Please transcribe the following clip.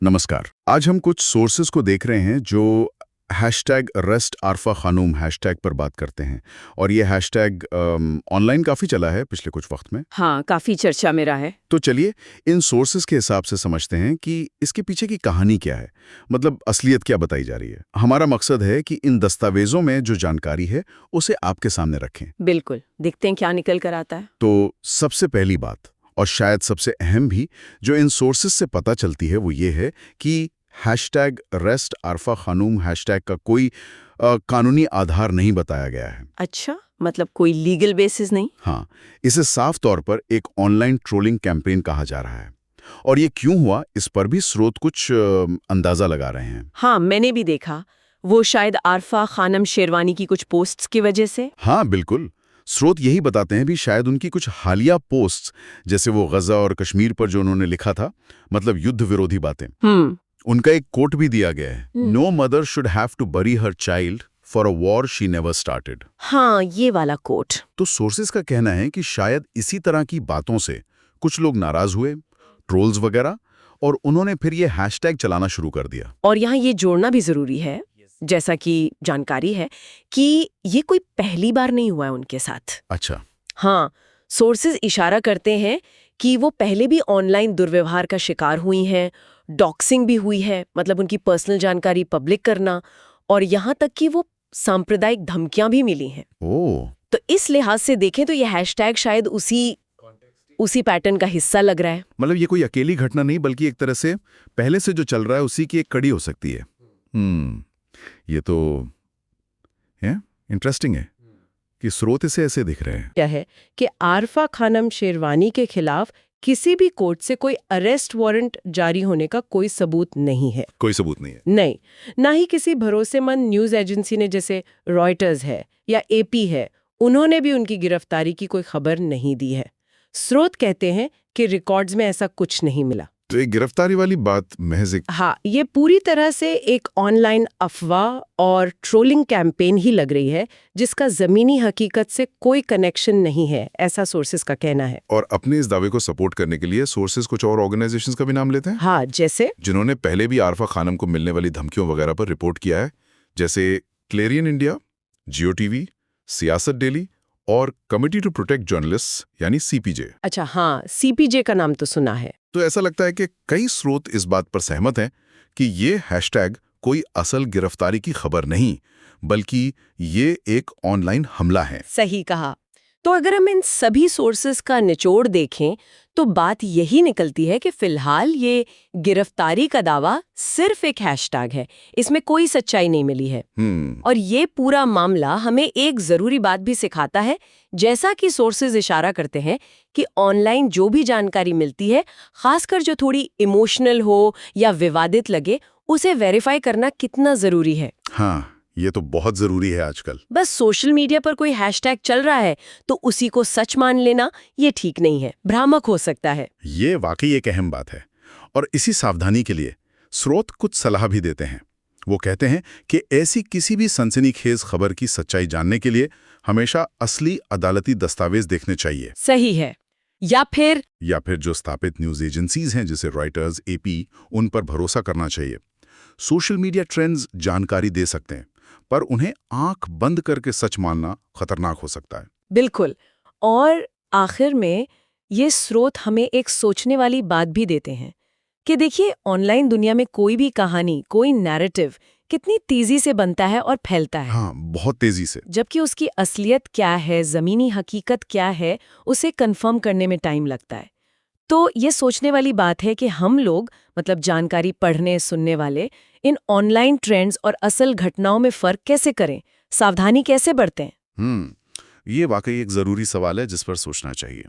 नमस्कार। आज हम कुछ सोर्सेज को देख रहे हैं जो हैशटैग रेस्ट आरफा खानूम हैशटैग पर बात करते हैं और ये हैशटैग ऑनलाइन काफ़ी चला है पिछले कुछ वक्त में। हाँ, काफी चर्चा में रहा है। तो चलिए इन सोर्सेज के हिसाब से समझते हैं कि इसके पीछे की कहानी क्या है, मतलब असलियत क्या बताई जा रही है। हमारा मकसद है कि इन दस्तावेजों में जो जानकारी है उसे आपके सामने रखें। बिल्कुल, देखते हैं क्या निकल कर आता है। तो सबसे पहली बात, और शायद सबसे अहम भी, जो इन सोर्सेज से पता चलती है वो ये है कि हैशटैग रेस्ट आरफा खानूम हैशटैग का कोई कानूनी आधार नहीं बताया गया है। अच्छा, मतलब कोई लीगल बेसिस नहीं? हाँ, इसे साफ तौर पर एक ऑनलाइन ट्रोलिंग कैंपेन कहा जा रहा है। और ये क्यों हुआ, इस पर भी स्रोत कुछ अंदाजा लगा रहे हैं। हाँ, मैंने भी देखा। वो शायद आरफा खानम शेरवानी की कुछ पोस्ट्स की वजह से। हाँ बिल्कुल, स्रोत यही बताते हैं भी शायद उनकी कुछ हालिया पोस्ट्स, जैसे वो गजा और कश्मीर पर जो उन्होंने लिखा था, मतलब युद्ध विरोधी बातें, उनका एक कोट भी दिया गया है, no mother should have to bury her child for a war she never started. हाँ, ये वाला कोट। तो सोर्सेज का कहना है कि शायद इसी तरह की बातों से कुछ लोग नाराज हुए, ट्रोल्स वगैरह, और उन्होंने फिर ये हैशटैग चलाना शुरू कर दिया। और यहाँ ये जोड़ना भी जरूरी है, जैसा कि जानकारी है, कि ये कोई पहली बार नहीं हुआ है उनके साथ। अच्छा। हाँ, सोर्सेज इशारा करते हैं कि वो पहले भी ऑनलाइन दुर्व्यवहार का शिकार हुई हैं, डॉक्सिंग भी हुई है, मतलब उनकी पर्सनल जानकारी पब्लिक करना, और यहाँ तक कि वो सांप्रदायिक धमकियां भी मिली हैं। ओह, तो इस लिहाज से देखें तो ये हैशटैग शायद उसी पैटर्न का हिस्सा लग रहा है। मतलब ये कोई अकेली घटना नहीं, बल्कि एक तरह से पहले से जो चल रहा है उसी की एक कड़ी हो सकती है। ये तो है इंटरेस्टिंग है कि स्रोत इसे ऐसे दिख रहे हैं। क्या है कि आरफा खानम शेरवानी के खिलाफ किसी भी कोर्ट से कोई अरेस्ट वारंट जारी होने का कोई सबूत नहीं है। कोई सबूत नहीं है। नहीं, ना ही किसी भरोसेमंद न्यूज एजेंसी ने, जैसे रॉयटर्स है या एपी है, उन्होंने भी उनकी गिरफ्तारी की कोई खबर नहीं दी है। स्रोत कहते हैं कि रिकॉर्ड्स में ऐसा कुछ नहीं मिला। तो ये गिरफ्तारी वाली बात महज एक हाँ, ये पूरी तरह से एक ऑनलाइन अफवाह और ट्रोलिंग कैंपेन ही लग रही है, जिसका जमीनी हकीकत से कोई कनेक्शन नहीं है, ऐसा सोर्सेज का कहना है। और अपने इस दावे को सपोर्ट करने के लिए सोर्सेज कुछ और ऑर्गेनाइजेशंस का भी नाम लेते हैं। हाँ, जैसे जिन्होंने पहले भी आरफा खानम को मिलने वाली धमकियों वगैरह पर रिपोर्ट किया है, जैसे क्लेरियन इंडिया, जियो टीवी, सियासत डेली और कमिटी टू प्रोटेक्ट जर्नलिस्ट्स यानी सीपीजे। अच्छा, हाँ, सीपीजे का नाम तो सुना है। तो ऐसा लगता है कि कई स्रोत इस बात पर सहमत हैं कि ये हैशटैग कोई असल गिरफ्तारी की खबर नहीं, बल्कि ये एक ऑनलाइन हमला है। सही कहा। तो अगर हम इन सभी सोर्सेज का निचोड़ देखें तो बात यही निकलती है कि फिलहाल ये गिरफ्तारी का दावा सिर्फ एक हैशटैग है, इसमें कोई सच्चाई नहीं मिली है। और ये पूरा मामला हमें एक जरूरी बात भी सिखाता है, जैसा कि सोर्सेज इशारा करते हैं कि ऑनलाइन जो भी जानकारी मिलती है, खासकर जो थोड़ी इमोशनल हो या विवादित लगे, उसे वेरीफाई करना कितना जरूरी है। हाँ, ये तो बहुत जरूरी है आजकल। बस सोशल मीडिया पर कोई हैशटैग चल रहा है तो उसी को सच मान लेना ये ठीक नहीं है, भ्रामक हो सकता है। ये वाकई एक अहम बात है। और इसी सावधानी के लिए स्रोत कुछ सलाह भी देते हैं। वो कहते हैं कि ऐसी किसी भी सनसनीखेज खबर की सच्चाई जानने के लिए हमेशा असली अदालती दस्तावेज देखने चाहिए। सही है। या फिर जो स्थापित न्यूज एजेंसीज हैं जैसे रॉयटर्स, एपी, उन पर भरोसा करना चाहिए। सोशल मीडिया ट्रेंड्स जानकारी दे सकते हैं, पर उन्हें आंख बंद करके सच मानना खतरनाक हो सकता है। बिल्कुल। और आखिर में ये स्रोत हमें एक सोचने वाली बात भी देते हैं कि देखिए, ऑनलाइन दुनिया में कोई भी कहानी, कोई नैरेटिव कितनी तेजी से बनता है और फैलता है। हाँ, बहुत तेजी से। जबकि उसकी असलियत क्या है, जमीनी हकीकत क्या है, उसे कंफर्म करने में टाइम लगता है। तो ये सोचने वाली बात है कि हम लोग, मतलब जानकारी पढ़ने सुनने वाले, इन ऑनलाइन ट्रेंड्स और असल घटनाओं में फर्क कैसे करें, सावधानी कैसे बरतें। ये वाकई एक जरूरी सवाल है जिस पर सोचना चाहिए।